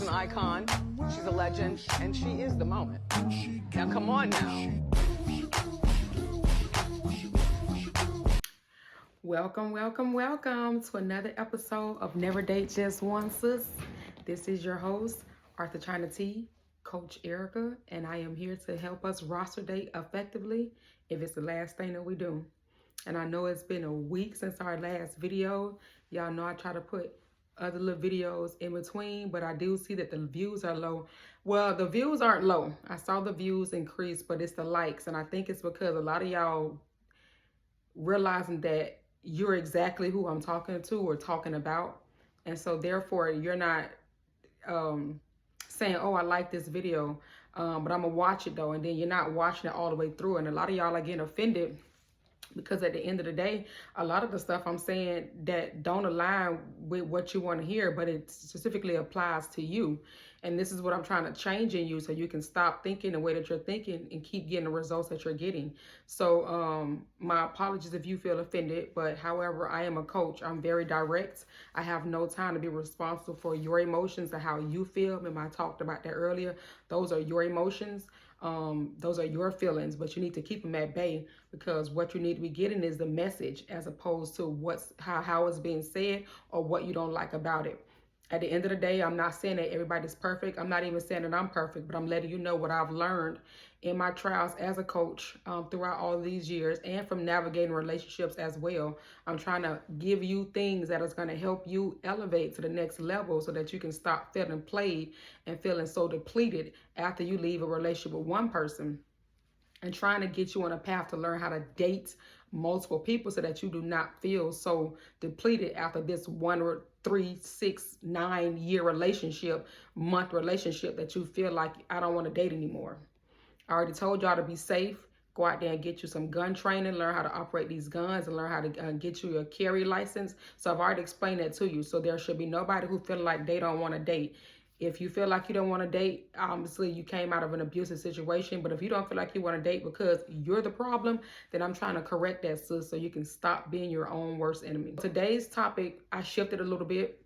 an icon, she's a legend, and she is the moment. Now come on now. Welcome to another episode of Never Date Just One, sis. This is your host, Arthur China T, Coach Erica, and I am here to help us roster date effectively if it's the last thing that we do. And I know it's been a week since our last video. Y'all know I try to put other little videos in between, but I do see that the views are low. Well, the views aren't low. I saw the views increase, but it's the likes. And I think it's because a lot of y'all realizing that you're exactly who I'm talking to or talking about. And so therefore you're not saying, oh, I like this video, but I'm gonna watch it though. And then you're not watching it all the way through. And a lot of y'all are getting offended because at the end of the day, a lot of the stuff I'm saying that don't align with what you want to hear, but it specifically applies to you. And this is what I'm trying to change in you so you can stop thinking the way that you're thinking and keep getting the results that you're getting. So my apologies if you feel offended, but however, I am a coach. I'm very direct. I have no time to be responsible for your emotions and how you feel. Remember, I talked about that earlier. Those are your emotions. Those are your feelings, but you need to keep them at bay, because what you need to be getting is the message as opposed to how it's being said or what you don't like about it. At the end of the day, I'm not saying that everybody's perfect. I'm not even saying that I'm perfect, but I'm letting you know what I've learned in my trials as a coach throughout all these years, and from navigating relationships as well. I'm trying to give you things that is going to help you elevate to the next level so that you can stop feeling played and feeling so depleted after you leave a relationship with one person, and trying to get you on a path to learn how to date multiple people so that you do not feel so depleted after this 1 or 3, 6, 9 year month relationship that you feel like, I don't want to date anymore. I already told y'all to be safe. Go out there and get you some gun training, learn how to operate these guns, and learn how to get you your carry license. So I've already explained that to you. So there should be nobody who feel like they don't want to date. If you feel like you don't want to date, obviously you came out of an abusive situation. But if you don't feel like you want to date because you're the problem, then I'm trying to correct that, sis, so you can stop being your own worst enemy. Today's topic, I shifted a little bit.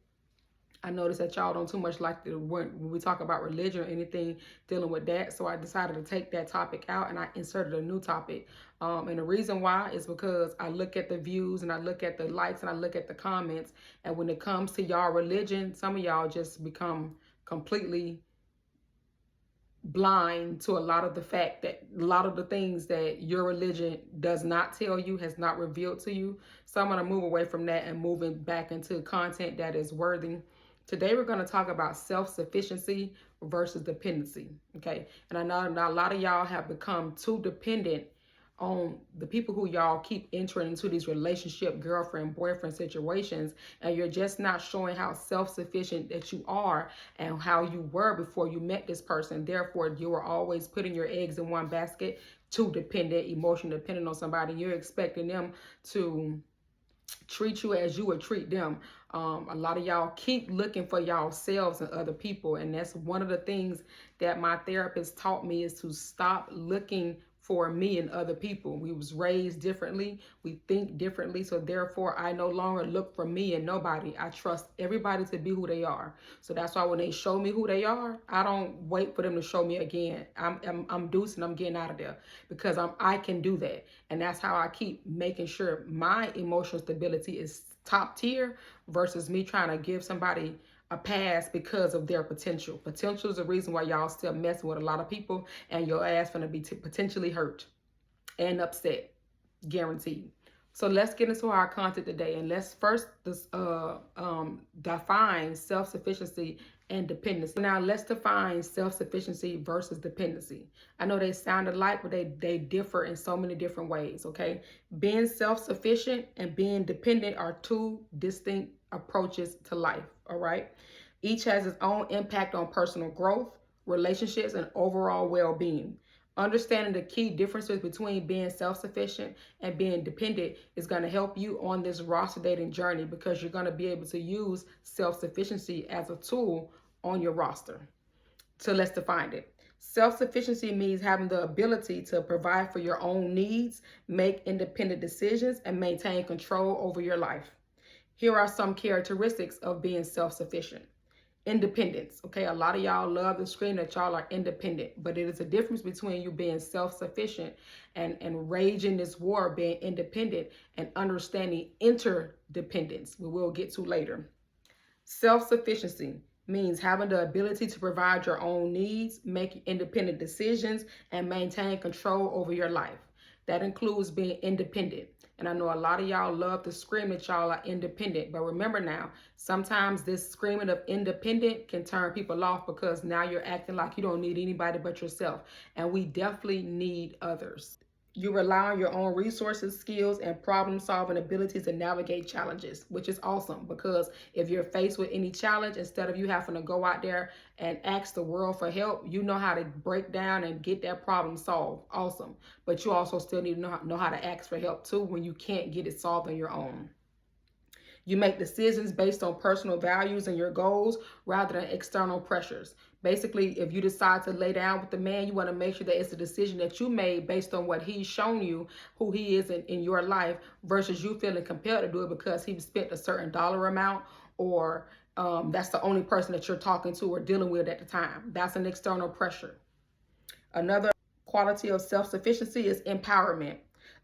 I noticed that y'all don't too much like when we talk about religion or anything dealing with that. So I decided to take that topic out and I inserted a new topic. And the reason why is because I look at the views and I look at the likes and I look at the comments. And when it comes to y'all religion, some of y'all just become completely blind to a lot of the fact that a lot of the things that your religion does not tell you, has not revealed to you. So I'm going to move away from that and moving back into content that is worthy. Today we're going to talk about self-sufficiency versus dependency. Okay, and I know a lot of y'all have become too dependent on the people who y'all keep entering into these relationship, girlfriend, boyfriend situations, and you're just not showing how self-sufficient that you are and how you were before you met this person. Therefore, you are always putting your eggs in one basket, too dependent, emotionally dependent on somebody. You're expecting them to treat you as you would treat them. A lot of y'all keep looking for yourselves and other people, and that's one of the things that my therapist taught me, is to stop looking for me and other people. We was raised differently, we think differently, so therefore I no longer look for me and nobody. I trust everybody to be who they are. So that's why when they show me who they are, I don't wait for them to show me again. I'm deucing, I'm getting out of there, because I can do that. And that's how I keep making sure my emotional stability is top tier versus me trying to give somebody a pass because of their potential. Potential is the reason why y'all still messing with a lot of people, and your ass gonna be potentially hurt and upset, guaranteed. So let's get into our content today, and let's first define self-sufficiency and dependency. Now let's define self-sufficiency versus dependency. I know they sound alike, but they differ in so many different ways, okay? Being self-sufficient and being dependent are two distinct approaches to life, all right? Each has its own impact on personal growth, relationships, and overall well-being. Understanding the key differences between being self-sufficient and being dependent is going to help you on this roster dating journey, because you're going to be able to use self-sufficiency as a tool on your roster. So let's define it. Self-sufficiency means having the ability to provide for your own needs, make independent decisions, and maintain control over your life. Here are some characteristics of being self-sufficient. independence. Okay, a lot of y'all love to scream that y'all are independent, but it is a difference between you being self-sufficient and raging this war, being independent, and understanding interdependence, we will get to later. Self-sufficiency means having the ability to provide your own needs, make independent decisions, and maintain control over your life. That includes being independent. And I know a lot of y'all love to scream that y'all are independent, but remember now, sometimes this screaming of independent can turn people off because now you're acting like you don't need anybody but yourself. And we definitely need others. You rely on your own resources, skills, and problem-solving abilities to navigate challenges, which is awesome because if you're faced with any challenge, instead of you having to go out there and ask the world for help, you know how to break down and get that problem solved. Awesome. But you also still need to know how to ask for help too when you can't get it solved on your own. You make decisions based on personal values and your goals rather than external pressures. Basically, if you decide to lay down with the man, you want to make sure that it's a decision that you made based on what he's shown you, who he is in your life, versus you feeling compelled to do it because he spent a certain dollar amount or that's the only person that you're talking to or dealing with at the time. That's an external pressure. Another quality of self-sufficiency is empowerment.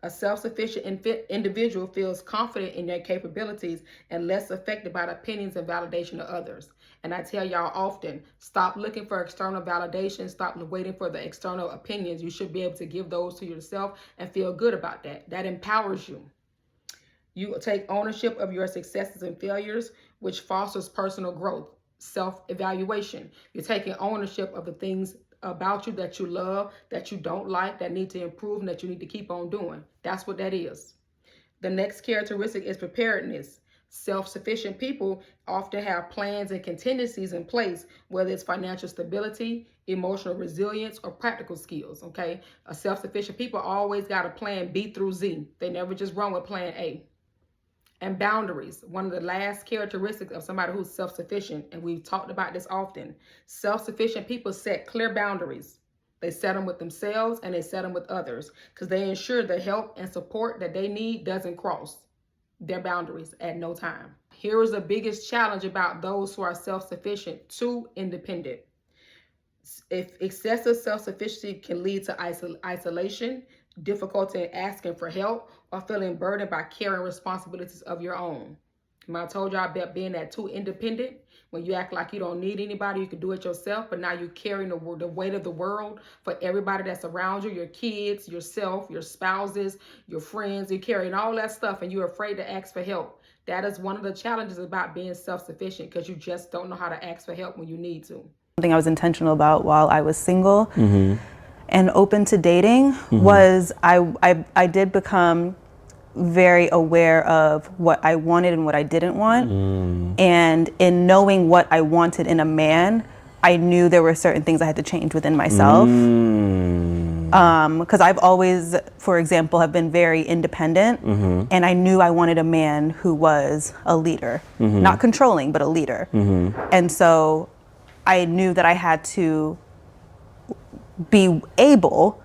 A self-sufficient individual feels confident in their capabilities and less affected by the opinions and validation of others. And I tell y'all often, stop looking for external validation, stop waiting for the external opinions. You should be able to give those to yourself and feel good about that. That empowers you. You take ownership of your successes and failures, which fosters personal growth. Self-evaluation. You're taking ownership of the things about you that you love, that you don't like, that need to improve, and that you need to keep on doing. That's what that is. The next characteristic is preparedness. Self-sufficient people often have plans and contingencies in place, whether it's financial stability, emotional resilience, or practical skills, okay? A self-sufficient people always got a plan B through Z. They never just run with plan A. And boundaries, one of the last characteristics of somebody who's self-sufficient, and we've talked about this often. Self-sufficient people set clear boundaries. They set them with themselves and they set them with others because they ensure the help and support that they need doesn't cross their boundaries at no time. Here is the biggest challenge about those who are self-sufficient: too independent. If excessive self-sufficiency can lead to isolation, difficulty in asking for help, or feeling burdened by carrying responsibilities of your own. I told y'all about being that too independent. When you act like you don't need anybody, you can do it yourself, but now you're carrying the weight of the world for everybody that's around you, your kids, yourself, your spouses, your friends. You're carrying all that stuff and you're afraid to ask for help. That is one of the challenges about being self-sufficient because you just don't know how to ask for help when you need to. Something I was intentional about while I was single and open to dating was I did become very aware of what I wanted and what I didn't want. And in knowing what I wanted in a man, I knew there were certain things I had to change within myself. Because I've always, for example, have been very independent, and I knew I wanted a man who was a leader, not controlling, but a leader. And so I knew that I had to be able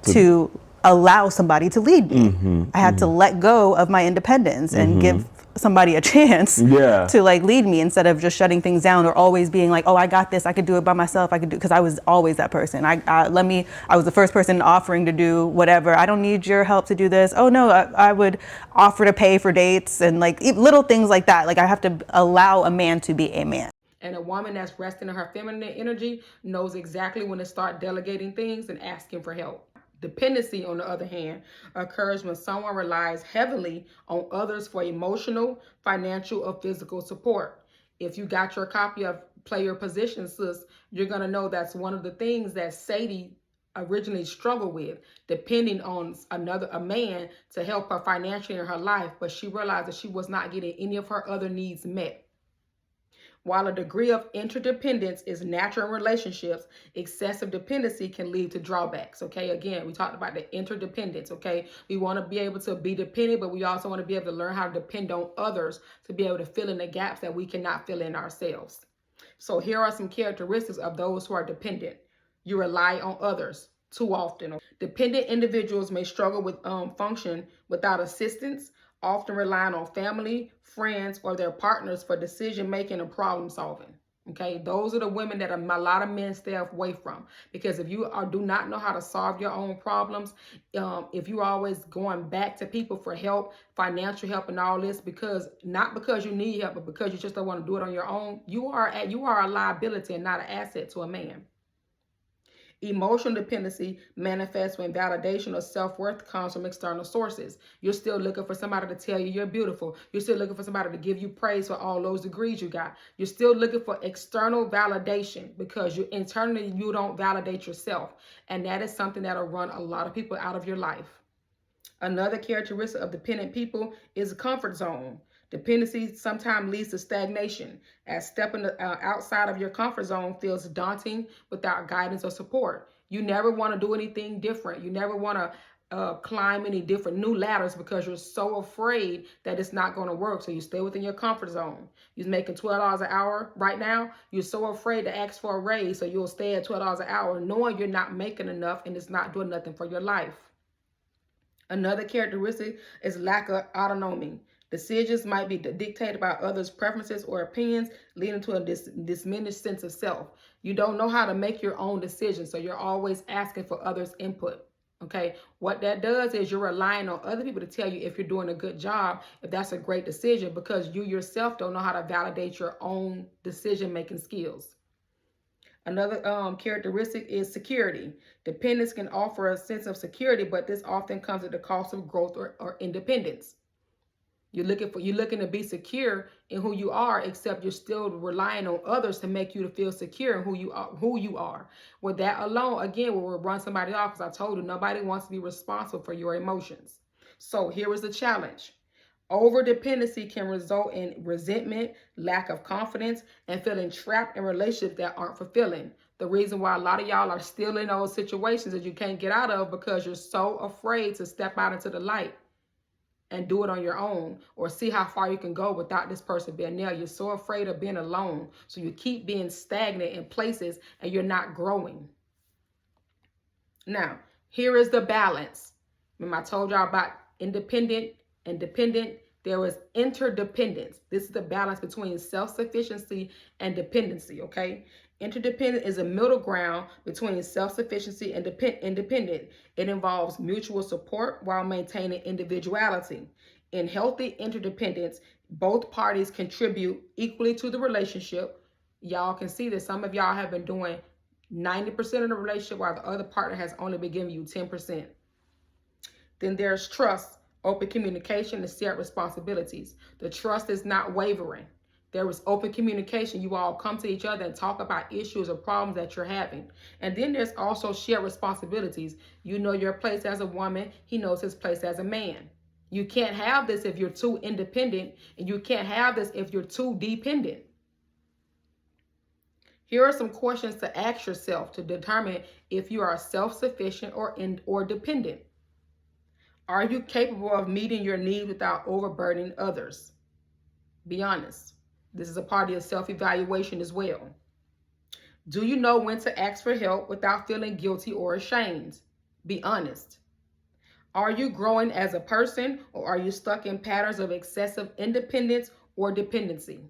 to allow somebody to lead me. I had to let go of my independence and give somebody a chance to like lead me instead of just shutting things down or always being like, oh, I got this, I could do it by myself, I could do, because I was always that person. I was the first person offering to do whatever. I don't need your help to do this. Oh no, I would offer to pay for dates and like little things like that. Like I have to allow a man to be a man. And a woman that's resting in her feminine energy knows exactly when to start delegating things and asking for help. Dependency, on the other hand, occurs when someone relies heavily on others for emotional, financial, or physical support. If you got your copy of Play Your Position, sis, you're going to know that's one of the things that Sadie originally struggled with, depending on a man to help her financially in her life, but she realized that she was not getting any of her other needs met. While a degree of interdependence is natural in relationships, excessive dependency can lead to drawbacks, okay? Again, we talked about the interdependence, okay? We want to be able to be dependent, but we also want to be able to learn how to depend on others to be able to fill in the gaps that we cannot fill in ourselves. So here are some characteristics of those who are dependent. You rely on others too often. Dependent individuals may struggle with function without assistance, often relying on family, friends, or their partners for decision-making and problem-solving, Okay, those are the women that a lot of men stay away from, because if you do not know how to solve your own problems, if you're always going back to people for help, financial help and all this, not because you need help, but because you just don't want to do it on your own, you are a liability and not an asset to a man. Emotional dependency manifests when validation or self-worth comes from external sources. You're still looking for somebody to tell you you're beautiful. You're still looking for somebody to give you praise for all those degrees you got. You're still looking for external validation because internally you don't validate yourself. And that is something that'll run a lot of people out of your life. Another characteristic of dependent people is a comfort zone. Dependency sometimes leads to stagnation, as stepping outside of your comfort zone feels daunting without guidance or support. You never want to do anything different. You never want to climb any different new ladders because you're so afraid that it's not going to work. So you stay within your comfort zone. You're making $12 an hour right now. You're so afraid to ask for a raise, so you'll stay at $12 an hour knowing you're not making enough and it's not doing nothing for your life. Another characteristic is lack of autonomy. Decisions might be dictated by others' preferences or opinions, leading to a diminished sense of self. You don't know how to make your own decisions, so you're always asking for others' input. Okay, what that does is you're relying on other people to tell you if you're doing a good job, if that's a great decision, because you yourself don't know how to validate your own decision-making skills. Another characteristic is security. Dependence can offer a sense of security, but this often comes at the cost of growth or independence. You're looking to be secure in who you are, except you're still relying on others to make you to feel secure in who you are. With that alone, again, we will run somebody off, because I told you nobody wants to be responsible for your emotions. So here is the challenge. Over-dependency can result in resentment, lack of confidence, and feeling trapped in relationships that aren't fulfilling. The reason why a lot of y'all are still in those situations that you can't get out of because you're so afraid to step out into the light and do it on your own, or see how far you can go without this person being there. You're so afraid of being alone, so you keep being stagnant in places and you're not growing. Now, here is the balance. Remember I told y'all about independent and dependent. There is interdependence. This is the balance between self-sufficiency and dependency, okay? Interdependent is a middle ground between self-sufficiency and independent. It involves mutual support while maintaining individuality. In healthy interdependence, both parties contribute equally to the relationship. Y'all can see that some of y'all have been doing 90% of the relationship while the other partner has only been giving you 10%. Then there's trust, open communication, and shared responsibilities. The trust is not wavering. There is open communication. You all come to each other and talk about issues or problems that you're having. And then there's also shared responsibilities. You know your place as a woman. He knows his place as a man. You can't have this if you're too independent, and you can't have this if you're too dependent. Here are some questions to ask yourself to determine if you are self-sufficient or dependent. Are you capable of meeting your needs without overburdening others? Be honest. This is a part of your self-evaluation as well. Do you know when to ask for help without feeling guilty or ashamed? Be honest. Are you growing as a person, or are you stuck in patterns of excessive independence or dependency?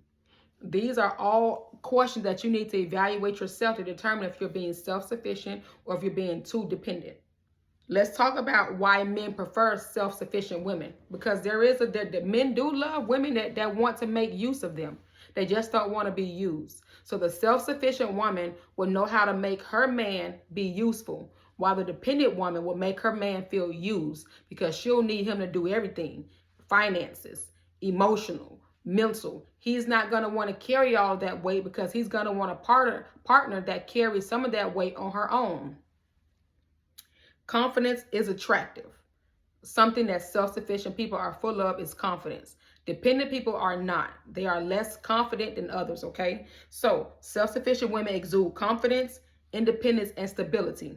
These are all questions that you need to evaluate yourself to determine if you're being self-sufficient or if you're being too dependent. Let's talk about why men prefer self-sufficient women, because the men do love women that want to make use of them. They just don't want to be used. So the self-sufficient woman will know how to make her man be useful, while the dependent woman will make her man feel used, because she'll need him to do everything. Finances, emotional, mental. He's not going to want to carry all that weight, because he's going to want a partner that carries some of that weight on her own. Confidence is attractive. Something that self-sufficient people are full of is confidence. Dependent people are not. They are less confident than others, okay? So self-sufficient women exude confidence, independence, and stability.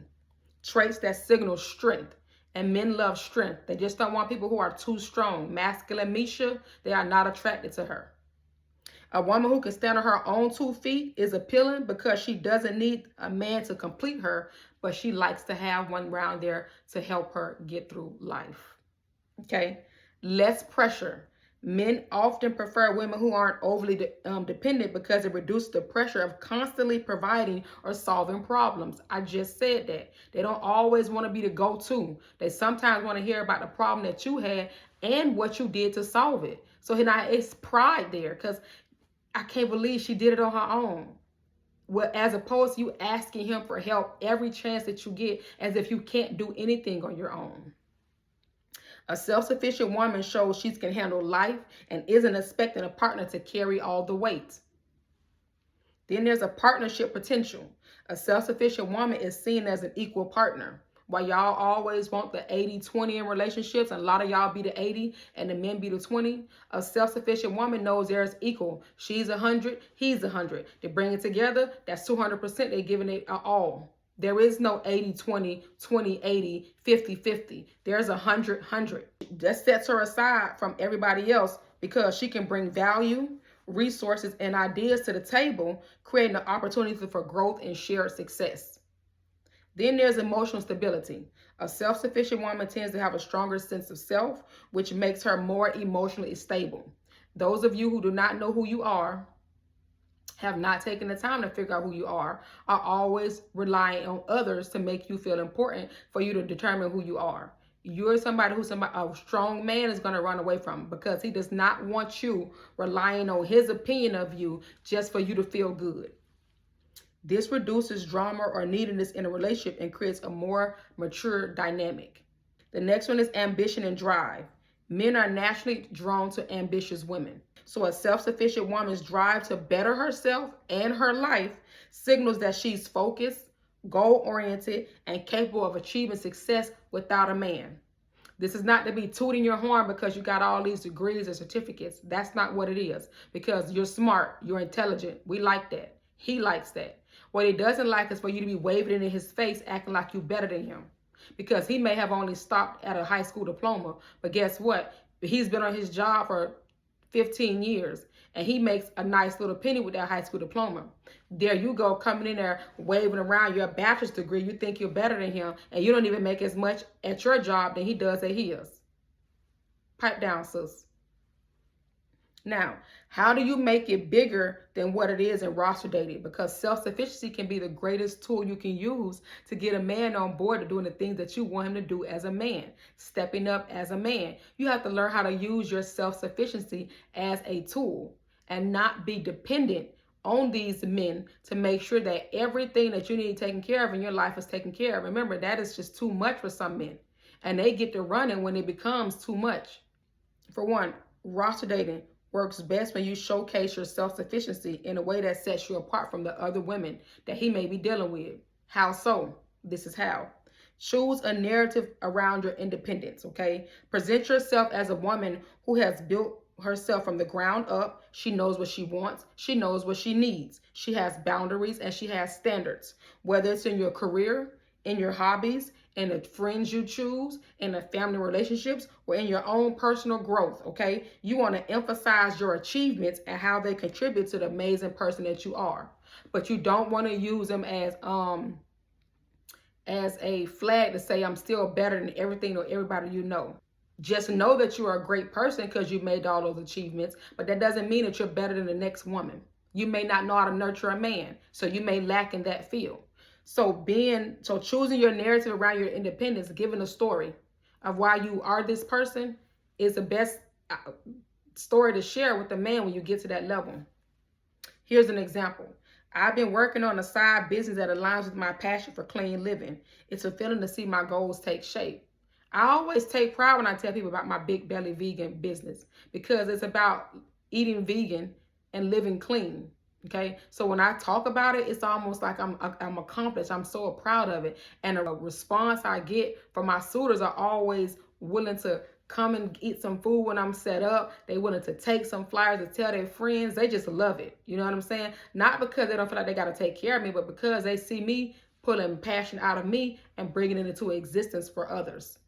Traits that signal strength. And men love strength. They just don't want people who are too strong. Masculine Misha, they are not attracted to her. A woman who can stand on her own 2 feet is appealing because she doesn't need a man to complete her, but she likes to have one around there to help her get through life. Okay? Less pressure. Men often prefer women who aren't overly dependent because it reduces the pressure of constantly providing or solving problems. I just said that. They don't always want to be the go-to. They sometimes want to hear about the problem that you had and what you did to solve it. So now it's pride there, because I can't believe she did it on her own. Well, as opposed to you asking him for help every chance that you get, as if you can't do anything on your own. A self-sufficient woman shows she can handle life and isn't expecting a partner to carry all the weight. Then there's a partnership potential. A self-sufficient woman is seen as an equal partner. While y'all always want the 80-20 in relationships, and a lot of y'all be the 80 and the men be the 20, a self-sufficient woman knows there's equal. She's 100, he's 100. They bring it together, that's 200%. They're giving it all. There is no 80-20, 20-80, 50-50. There's 100-100. That sets her aside from everybody else because she can bring value, resources, and ideas to the table, creating an opportunity for growth and shared success. Then there's emotional stability. A self-sufficient woman tends to have a stronger sense of self, which makes her more emotionally stable. Those of you who do not know who you are, have not taken the time to figure out who you are always relying on others to make you feel important for you to determine who you are. You're somebody a strong man is going to run away from, because he does not want you relying on his opinion of you just for you to feel good. This reduces drama or neediness in a relationship and creates a more mature dynamic. The next one is ambition and drive. Men are naturally drawn to ambitious women. So a self-sufficient woman's drive to better herself and her life signals that she's focused, goal-oriented, and capable of achieving success without a man. This is not to be tooting your horn because you got all these degrees and certificates. That's not what it is, because you're smart, you're intelligent. We like that. He likes that. What he doesn't like is for you to be waving it in his face, acting like you're better than him, because he may have only stopped at a high school diploma, but guess what? He's been on his job for 15 years and he makes a nice little penny with that high school diploma. There you go, coming in there waving around your bachelor's degree. You think you're better than him, and you don't even make as much at your job than he does at his. Pipe down, sis. Now, how do you make it bigger than what it is in roster dating? Because self-sufficiency can be the greatest tool you can use to get a man on board to doing the things that you want him to do as a man, stepping up as a man. You have to learn how to use your self-sufficiency as a tool and not be dependent on these men to make sure that everything that you need taken care of in your life is taken care of. Remember, that is just too much for some men, and they get to running when it becomes too much. For one, roster dating works best when you showcase your self-sufficiency in a way that sets you apart from the other women that he may be dealing with. How so? This is how. Choose a narrative around your independence, okay? Present yourself as a woman who has built herself from the ground up. She knows what she wants. She knows what she needs. She has boundaries and she has standards, whether it's in your career, in your hobbies, in the friends you choose, in the family relationships, or in your own personal growth, okay? You want to emphasize your achievements and how they contribute to the amazing person that you are. But you don't want to use them as a flag to say, I'm still better than everything or everybody you know. Just know that you are a great person because you made all those achievements, but that doesn't mean that you're better than the next woman. You may not know how to nurture a man, so you may lack in that field. So choosing your narrative around your independence, giving a story of why you are this person, is the best story to share with the man when you get to that level. Here's an example. I've been working on a side business that aligns with my passion for clean living. It's fulfilling to see my goals take shape. I always take pride when I tell people about my Big Belly vegan business, because it's about eating vegan and living clean. Okay, so when I talk about it, it's almost like I'm accomplished. I'm so proud of it. And the response I get from my suitors are always willing to come and eat some food when I'm set up. They willing to take some flyers to tell their friends. They just love it. You know what I'm saying? Not because they don't feel like they got to take care of me, but because they see me pulling passion out of me and bringing it into existence for others.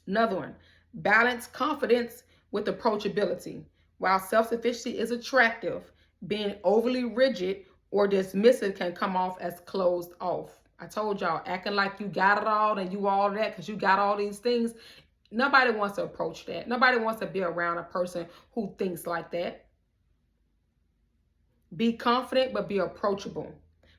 Another one, balance confidence with approachability. While self-sufficiency is attractive, being overly rigid or dismissive can come off as closed off. I told y'all, acting like you got it all and you all that because you got all these things, Nobody wants to approach that. Nobody wants to be around a person who thinks like that. Be confident, but be approachable.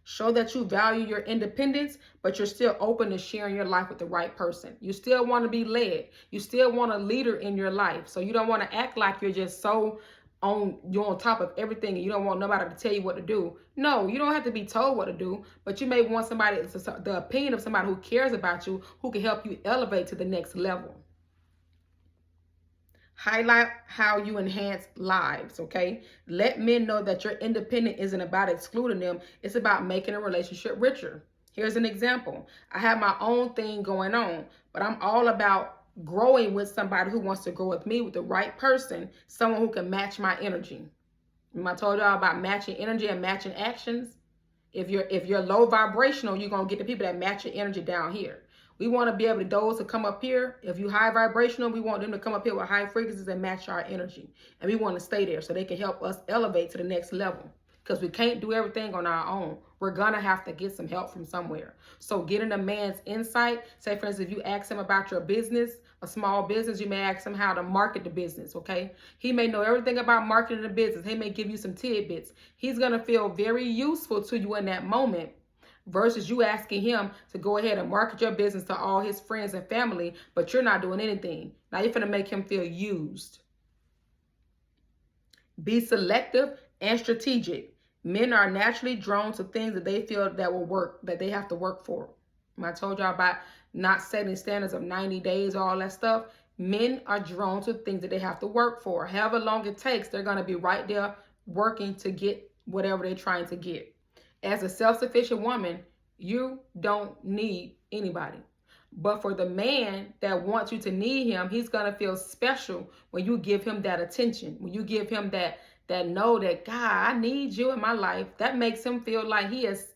Show that you value your independence, but you're still open to sharing your life with the right person. You still want to be led. You still want a leader in your life. So you don't want to act like you're just so you're on top of everything and you don't want nobody to tell you what to do. No, you don't have to be told what to do, but you may want somebody, the opinion of somebody who cares about you, who can help you elevate to the next level. Highlight how you enhance lives, okay? Let men know that your independence isn't about excluding them. It's about making a relationship richer. Here's an example. I have my own thing going on, but I'm all about growing with somebody who wants to grow with me, with the right person, someone who can match my energy. Remember I told y'all about matching energy and matching actions? If you're low vibrational, you're going to get the people that match your energy down here. We want to be able to, those to come up here. If you high vibrational, we want them to come up here with high frequencies and match our energy. And we want to stay there so they can help us elevate to the next level. Because we can't do everything on our own. We're going to have to get some help from somewhere. So getting a man's insight, say for instance, if you ask him about your business, a small business, you may ask him how to market the business, okay? He may know everything about marketing the business. He may give you some tidbits. He's going to feel very useful to you in that moment versus you asking him to go ahead and market your business to all his friends and family, but you're not doing anything. Now you're going to make him feel used. Be selective and strategic. Men are naturally drawn to things that they feel that will work, that they have to work for. I told y'all about not setting standards of 90 days, all that stuff. Men are drawn to things that they have to work for. However long it takes, they're going to be right there working to get whatever they're trying to get. As a self-sufficient woman, you don't need anybody. But for the man that wants you to need him, he's going to feel special when you give him that attention. When you give him that know that, God, I need you in my life. That makes him feel like he has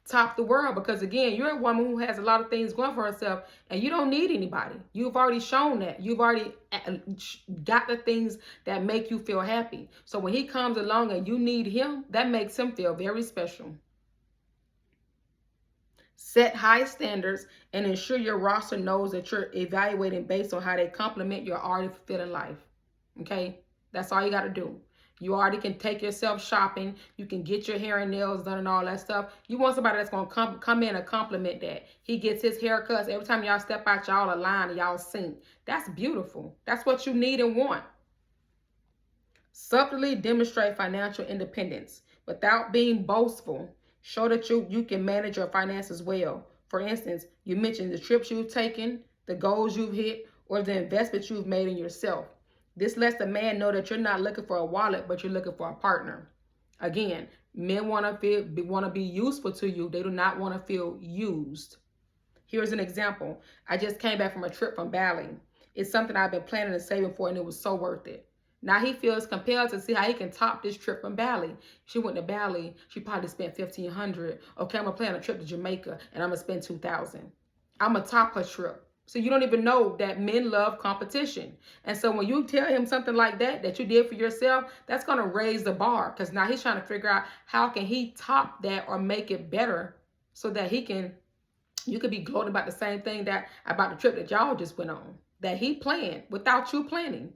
topped the world. Because again, you're a woman who has a lot of things going for herself and you don't need anybody. You've already shown that. You've already got the things that make you feel happy. So when he comes along and you need him, that makes him feel very special. Set high standards and ensure your roster knows that you're evaluating based on how they complement your already fulfilling life. Okay? That's all you got to do. You already can take yourself shopping. You can get your hair and nails done and all that stuff. You want somebody that's going to come in and compliment that. He gets his haircuts. Every time y'all step out, y'all align and y'all sync. That's beautiful. That's what you need and want. Subtly demonstrate financial independence without being boastful. Show that you can manage your finances well. For instance, you mentioned the trips you've taken, the goals you've hit, or the investments you've made in yourself. This lets the man know that you're not looking for a wallet, but you're looking for a partner. Again, men want to be useful to you. They do not want to feel used. Here's an example. I just came back from a trip from Bali. It's something I've been planning and saving for, and it was so worth it. Now he feels compelled to see how he can top this trip from Bali. She went to Bali. She probably spent $1,500. Okay, I'm going to plan a trip to Jamaica, and I'm going to spend $2,000. I'm going to top her trip. So you don't even know that men love competition. And so when you tell him something like that you did for yourself, that's going to raise the bar. Because now he's trying to figure out how can he top that or make it better so that you could be gloating about the same thing about the trip that y'all just went on. That he planned without you planning.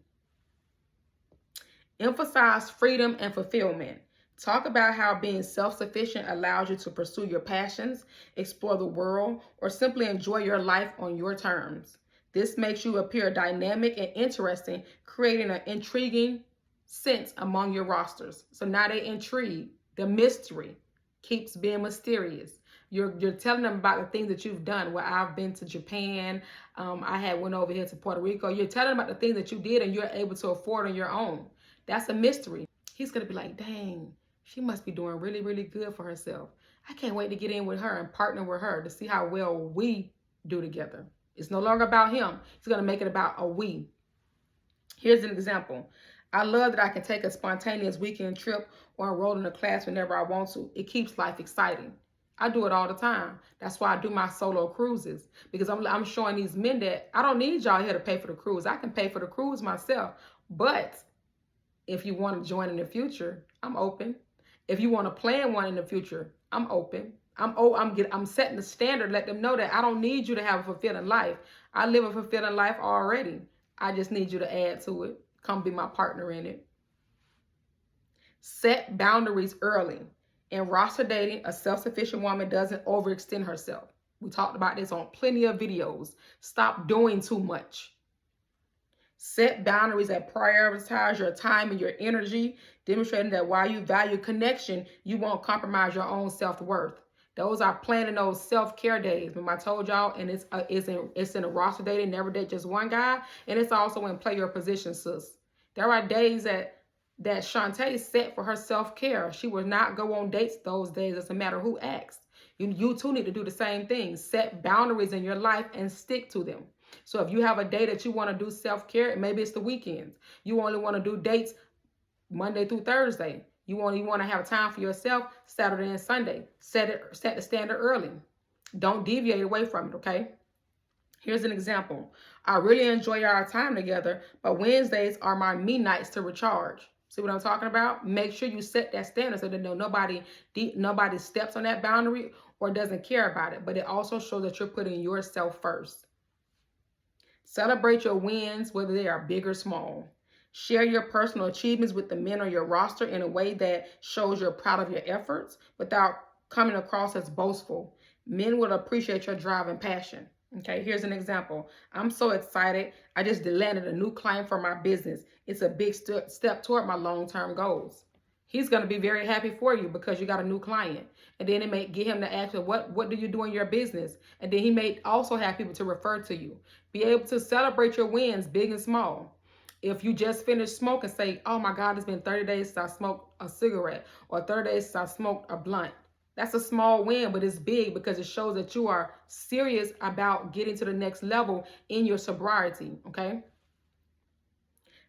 Emphasize freedom and fulfillment. Talk about how being self-sufficient allows you to pursue your passions, explore the world, or simply enjoy your life on your terms. This makes you appear dynamic and interesting, creating an intriguing sense among your rosters. So now they intrigue. The mystery keeps being mysterious. You're telling them about the things that you've done. Well, I've been to Japan. I went over here to Puerto Rico. You're telling them about the things that you did and you're able to afford on your own. That's a mystery. He's going to be like, dang, she must be doing really, really good for herself. I can't wait to get in with her and partner with her to see how well we do together. It's no longer about him. He's going to make it about a we. Here's an example. I love that I can take a spontaneous weekend trip or enroll in a class whenever I want to. It keeps life exciting. I do it all the time. That's why I do my solo cruises, because I'm showing these men that I don't need y'all here to pay for the cruise. I can pay for the cruise myself. But if you want to join in the future, I'm open. If you want to plan one in the future, I'm open. I'm setting the standard. Let them know that I don't need you to have a fulfilling life. I live a fulfilling life already. I just need you to add to it. Come be my partner in it. Set boundaries early. In roster dating, a self-sufficient woman doesn't overextend herself. We talked about this on plenty of videos. Stop doing too much. Set boundaries that prioritize your time and your energy, demonstrating that while you value connection, you won't compromise your own self-worth. Those are planning those self-care days. Remember I told y'all, and it's in a roster dating, never date just one guy, and it's also in play your position, sis. There are days that Shantae set for her self-care. She will not go on dates those days. It doesn't matter who asks. You too need to do the same thing. Set boundaries in your life and stick to them. So if you have a day that you want to do self-care, maybe it's the weekends. You only want to do dates Monday through Thursday. You only want to have time for yourself Saturday and Sunday. Set the standard early. Don't deviate away from it, okay? Here's an example. I really enjoy our time together, but Wednesdays are my me nights to recharge. See what I'm talking about? Make sure you set that standard so that nobody steps on that boundary or doesn't care about it. But it also shows that you're putting yourself first. Celebrate your wins, whether they are big or small. Share your personal achievements with the men on your roster in a way that shows you're proud of your efforts without coming across as boastful. Men will appreciate your drive and passion. Okay, here's an example. I'm so excited. I just landed a new client for my business. It's a big step toward my long-term goals. He's going to be very happy for you because you got a new client. And then it may get him to ask you, what do you do in your business? And then he may also have people to refer to you. Be able to celebrate your wins, big and small. If you just finished smoking, say, oh my God, it's been 30 days since I smoked a cigarette, or 30 days since I smoked a blunt. That's a small win, but it's big because it shows that you are serious about getting to the next level in your sobriety, okay?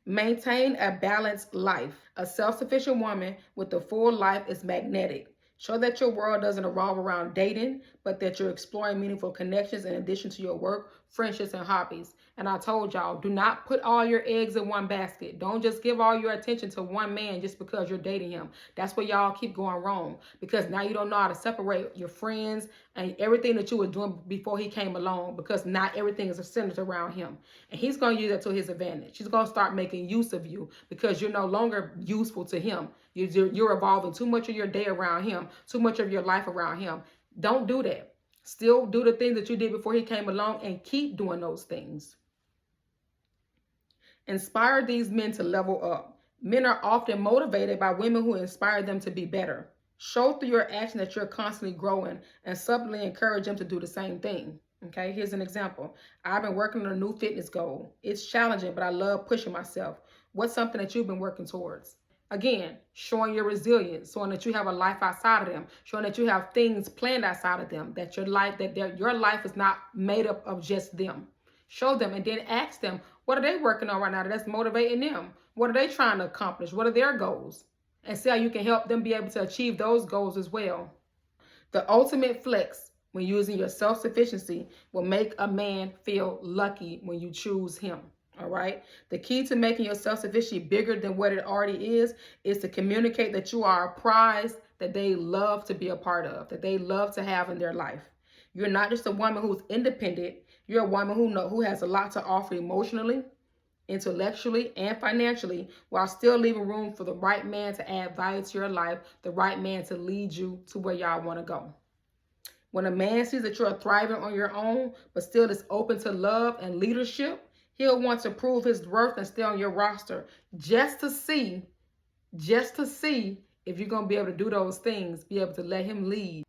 Maintain a balanced life. A self-sufficient woman with a full life is magnetic. Show that your world doesn't revolve around dating, but that you're exploring meaningful connections in addition to your work, friendships, and hobbies. And I told y'all, do not put all your eggs in one basket. Don't just give all your attention to one man just because you're dating him. That's where y'all keep going wrong, because now you don't know how to separate your friends and everything that you were doing before he came along, because not everything is centered around him. And he's going to use that to his advantage. He's going to start making use of you because you're no longer useful to him. You're evolving too much of your day around him, too much of your life around him. Don't do that. Still do the things that you did before he came along and keep doing those things. Inspire these men to level up. Men are often motivated by women who inspire them to be better. Show through your action that you're constantly growing and subtly encourage them to do the same thing. Okay, here's an example. I've been working on a new fitness goal. It's challenging, but I love pushing myself. What's something that you've been working towards? Again, showing your resilience, showing that you have a life outside of them, showing that you have things planned outside of them, that your life is not made up of just them. Show them and then ask them, what are they working on right now that's motivating them? What are they trying to accomplish? What are their goals? And see how you can help them be able to achieve those goals as well. The ultimate flex when using your self-sufficiency will make a man feel lucky when you choose him. All right. The key to making your self-sufficiency bigger than what it already is to communicate that you are a prize that they love to be a part of, that they love to have in their life. You're not just a woman who's independent. You're a woman who has a lot to offer emotionally, intellectually, and financially, while still leaving room for the right man to add value to your life, the right man to lead you to where y'all want to go. When a man sees that you're thriving on your own, but still is open to love and leadership, he'll want to prove his worth and stay on your roster just to see if you're going to be able to do those things, be able to let him lead.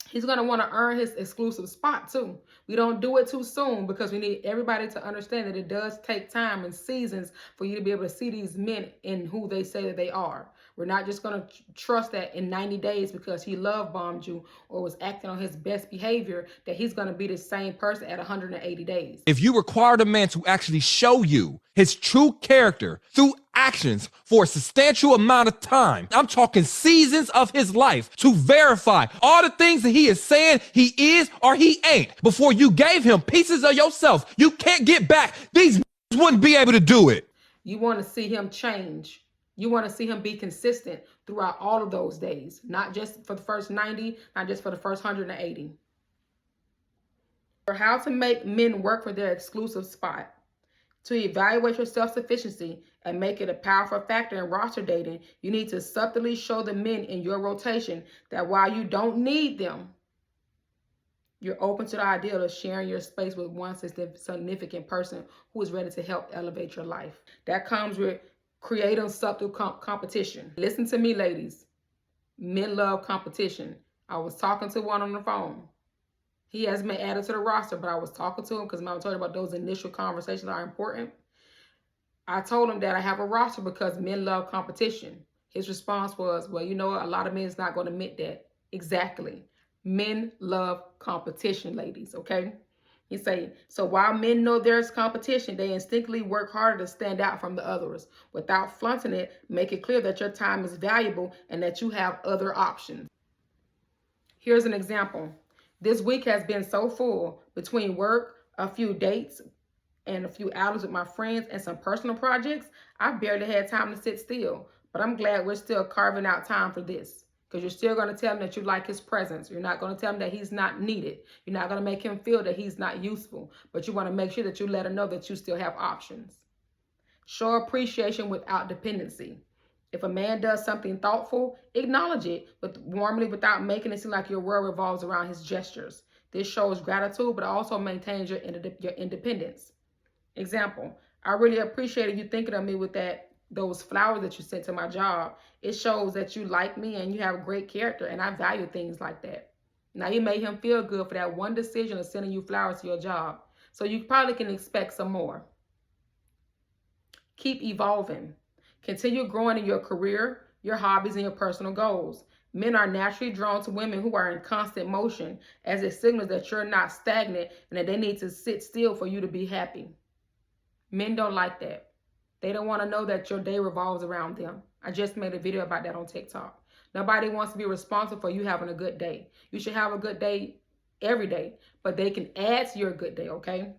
He's going to want to earn his exclusive spot too. We don't do it too soon because we need everybody to understand that it does take time and seasons for you to be able to see these men in who they say that they are. We're not just going to trust that in 90 days because he love bombed you or was acting on his best behavior that he's going to be the same person at 180 days. If you required a man to actually show you his true character through actions for a substantial amount of time, I'm talking seasons of his life, to verify all the things that he is saying he is or he ain't, before you gave him pieces of yourself you can't get back, these wouldn't be able to do it. You want to see him change. You want to see him be consistent. throughout all of those days, not just for the first 90, not just for the first 180. For how to make men work for their exclusive spot. To evaluate your self-sufficiency and make it a powerful factor in roster dating, you need to subtly show the men in your rotation that while you don't need them, you're open to the idea of sharing your space with one significant person who is ready to help elevate your life. That comes with creating subtle competition. Listen to me, ladies. Men love competition. I was talking to one on the phone. He hasn't been added to the roster, but I was talking to him because Mama told you about those initial conversations are important. I told him that I have a roster because men love competition. His response was, well, you know what? A lot of men is not going to admit that. Exactly. Men love competition, ladies, okay? He say, so while men know there's competition, they instinctively work harder to stand out from the others. Without flaunting it, make it clear that your time is valuable and that you have other options. Here's an example. This week has been so full between work, a few dates, and a few outings with my friends and some personal projects. I've barely had time to sit still, but I'm glad we're still carving out time for this because you're still going to tell him that you like his presence. You're not going to tell him that he's not needed. You're not going to make him feel that he's not useful, but you want to make sure that you let him know that you still have options. Show appreciation without dependency. If a man does something thoughtful, acknowledge it warmly without making it seem like your world revolves around his gestures. This shows gratitude, but also maintains your independence. Example, I really appreciated you thinking of me with those flowers that you sent to my job. It shows that you like me and you have great character, and I value things like that. Now, you made him feel good for that one decision of sending you flowers to your job. So you probably can expect some more. Keep evolving. Continue growing in your career, your hobbies, and your personal goals. Men are naturally drawn to women who are in constant motion, as it signals that you're not stagnant and that they need to sit still for you to be happy. Men don't like that. They don't want to know that your day revolves around them. I just made a video about that on TikTok. Nobody wants to be responsible for you having a good day. You should have a good day every day, but they can add to your good day, okay?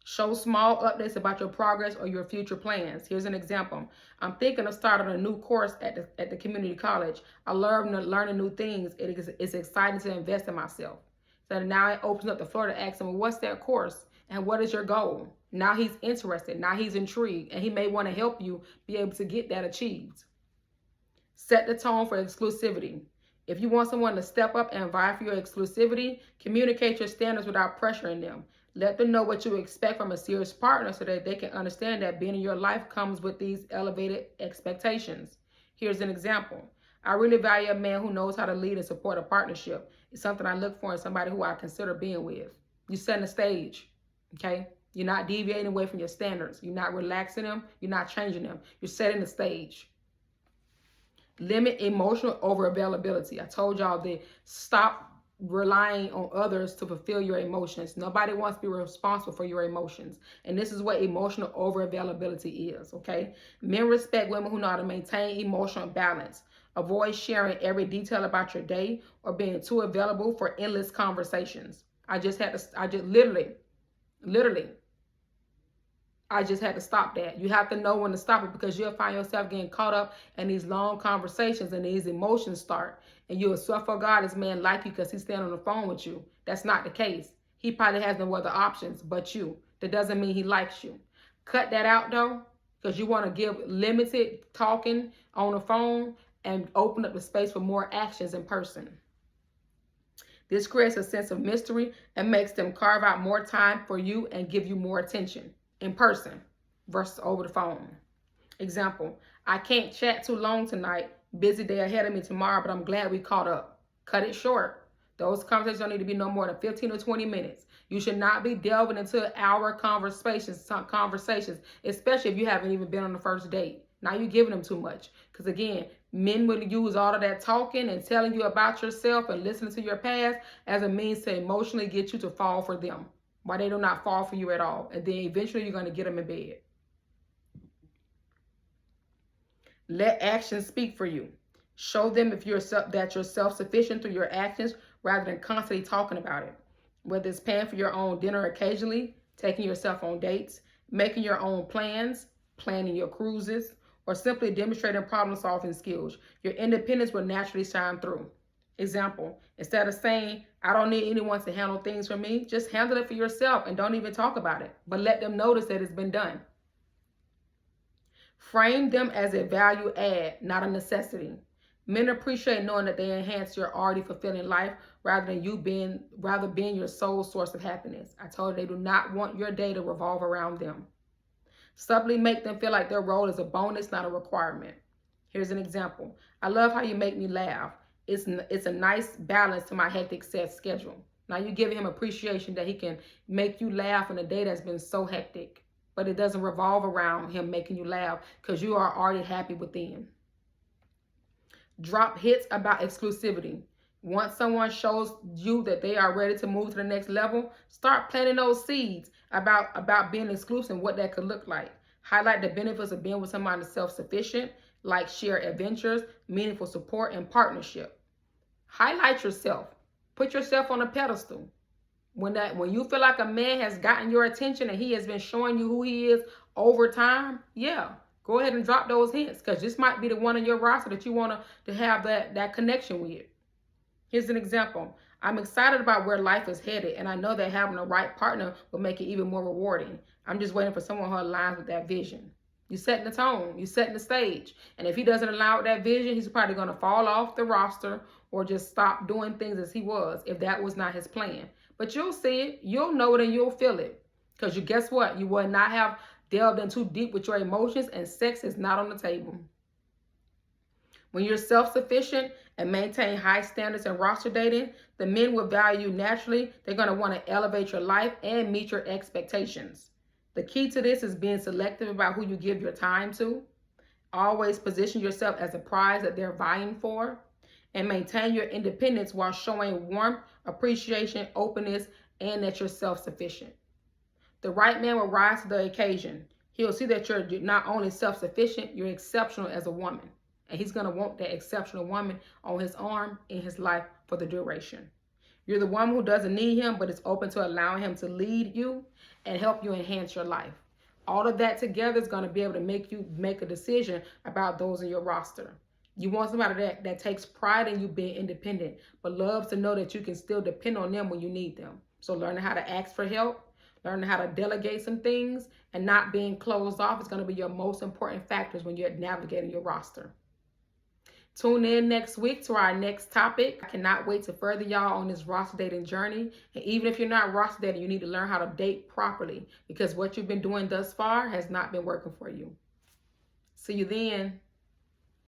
Show small updates about your progress or your future plans. Here's an example. I'm thinking of starting a new course at the community college. I love learning new things. It's exciting to invest in myself. So now it opens up the floor to ask him, well, what's that course? And what is your goal? Now he's interested. Now he's intrigued. And he may want to help you be able to get that achieved. Set the tone for exclusivity. If you want someone to step up and vie for your exclusivity, communicate your standards without pressuring them. Let them know what you expect from a serious partner so that they can understand that being in your life comes with these elevated expectations. Here's an example. I really value a man who knows how to lead and support a partnership. It's something I look for in somebody who I consider being with. You set the stage, okay? You're not deviating away from your standards. You're not relaxing them. You're not changing them. You're setting the stage. Limit emotional over-availability. I told y'all that stop relying on others to fulfill your emotions. Nobody wants to be responsible for your emotions. And this is what emotional over-availability is, okay? Men respect women who know how to maintain emotional balance. Avoid sharing every detail about your day or being too available for endless conversations. I just had to stop that. You have to know when to stop it because you'll find yourself getting caught up in these long conversations and these emotions start. And you'll swear for God this man like you because he's standing on the phone with you. That's not the case. He probably has no other options but you. That doesn't mean he likes you. Cut that out though, because you want to give limited talking on the phone and open up the space for more actions in person. This creates a sense of mystery and makes them carve out more time for you and give you more attention in person versus over the phone. Example, I can't chat too long tonight. Busy day ahead of me tomorrow, but I'm glad we caught up. Cut it short. Those conversations don't need to be no more than 15 or 20 minutes. You should not be delving into hour conversations, especially if you haven't even been on the first date. Now you're giving them too much. Because again, men will use all of that talking and telling you about yourself and listening to your past as a means to emotionally get you to fall for them. Why they do not fall for you at all. And then eventually you're going to get them in bed. Let actions speak for you. Show them that you're self-sufficient through your actions rather than constantly talking about it. Whether it's paying for your own dinner occasionally, taking yourself on dates, making your own plans, planning your cruises, or simply demonstrating problem-solving skills. Your independence will naturally shine through. Example, instead of saying, I don't need anyone to handle things for me, just handle it for yourself and don't even talk about it, but let them notice that it's been done. Frame them as a value add, not a necessity. Men appreciate knowing that they enhance your already fulfilling life rather being your sole source of happiness. I told you they do not want your day to revolve around them. Subtly make them feel like their role is a bonus, not a requirement. Here's an example. I love how you make me laugh. It's a nice balance to my hectic set schedule. Now you give him appreciation that he can make you laugh in a day that's been so hectic, but it doesn't revolve around him making you laugh because you are already happy within. Drop hits about exclusivity. Once someone shows you that they are ready to move to the next level, start planting those seeds about being exclusive and what that could look like. Highlight the benefits of being with someone that's self-sufficient, like shared adventures, meaningful support, and partnership. Highlight yourself. Put yourself on a pedestal. When you feel like a man has gotten your attention and he has been showing you who he is over time, yeah, go ahead and drop those hints, because this might be the one on your roster that you want to have that connection with. Here's an example. I'm excited about where life is headed, and I know that having the right partner will make it even more rewarding. I'm just waiting for someone who aligns with that vision. You're setting the tone. You're setting the stage. And if he doesn't align with that vision, he's probably going to fall off the roster or just stop doing things as he was if that was not his plan. But you'll see it. You'll know it and you'll feel it. Because guess what? You will not have delved in too deep with your emotions, and sex is not on the table. When you're self-sufficient and maintain high standards in roster dating, the men will value you naturally. They're going to want to elevate your life and meet your expectations. The key to this is being selective about who you give your time to. Always position yourself as a prize that they're vying for. And maintain your independence while showing warmth, appreciation, openness, and that you're self-sufficient. The right man will rise to the occasion. He'll see that you're not only self-sufficient, you're exceptional as a woman. And he's going to want that exceptional woman on his arm in his life for the duration. You're the woman who doesn't need him, but is open to allowing him to lead you and help you enhance your life. All of that together is going to be able to make you make a decision about those in your roster. You want somebody that takes pride in you being independent, but loves to know that you can still depend on them when you need them. So learning how to ask for help, learning how to delegate some things, and not being closed off is going to be your most important factors when you're navigating your roster. Tune in next week to our next topic. I cannot wait to further y'all on this roster dating journey. And even if you're not roster dating, you need to learn how to date properly, because what you've been doing thus far has not been working for you. See you then.